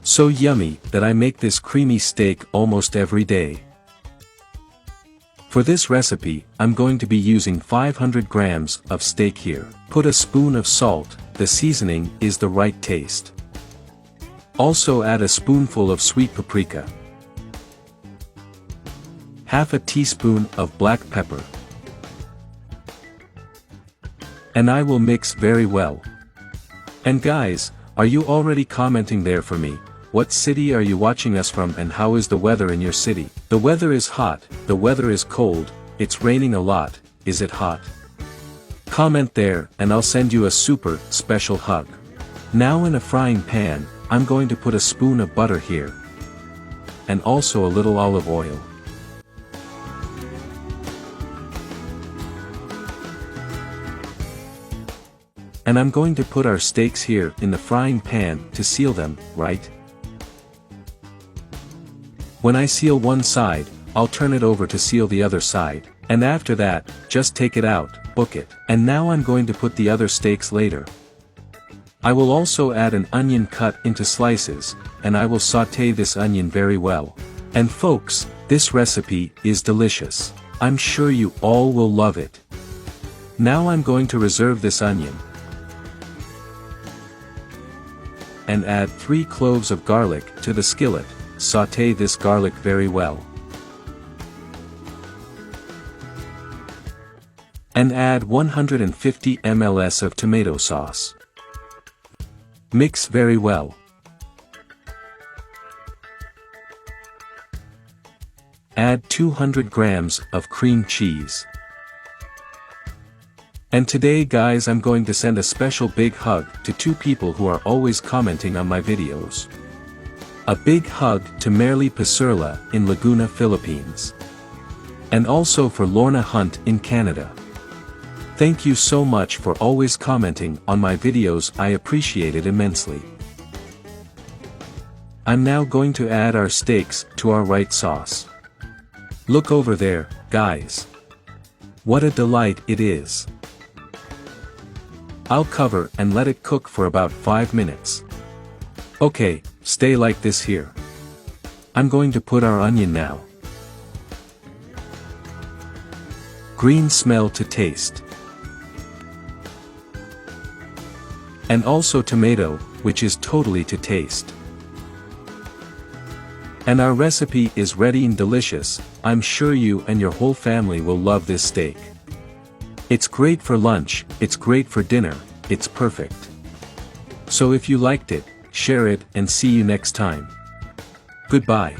So yummy that I make this creamy steak almost every day. For this recipe, I'm going to be using 500 grams of steak here. Put a spoon of salt, the seasoning is the right taste. Also add a spoonful of sweet paprika. Half a teaspoon of black pepper. And I will mix very well. And guys, are you already commenting there for me? What city are you watching us from and how is the weather in your city? The weather is hot, the weather is cold, it's raining a lot, is it hot? Comment there and I'll send you a super special hug. Now in a frying pan, I'm going to put a spoon of butter here. And also a little olive oil. And I'm going to put our steaks here in the frying pan to seal them, right? When I seal one side, I'll turn it over to seal the other side, and after that, just take it out, book it. And now I'm going to put the other steaks later. I will also add an onion cut into slices, and I will sauté this onion very well. And folks, this recipe is delicious. I'm sure you all will love it. Now I'm going to reserve this onion. And add 3 cloves of garlic to the skillet. Sauté this garlic very well. And add 150 ml of tomato sauce. Mix very well. Add 200 grams of cream cheese. And today guys, I'm going to send a special big hug to 2 people who are always commenting on my videos. A big hug to Merly Pasurla in Laguna, Philippines. And also for Lorna Hunt in Canada. Thank you so much for always commenting on my videos, I appreciate it immensely. I'm now going to add our steaks to our white sauce. Look over there, guys. What a delight it is. I'll cover and let it cook for about 5 minutes. Okay, stay like this here. I'm going to put our onion now. Green smell to taste. And also tomato, which is totally to taste. And our recipe is ready and delicious. I'm sure you and your whole family will love this steak. It's great for lunch, it's great for dinner, it's perfect. So if you liked it, share it and see you next time. Goodbye.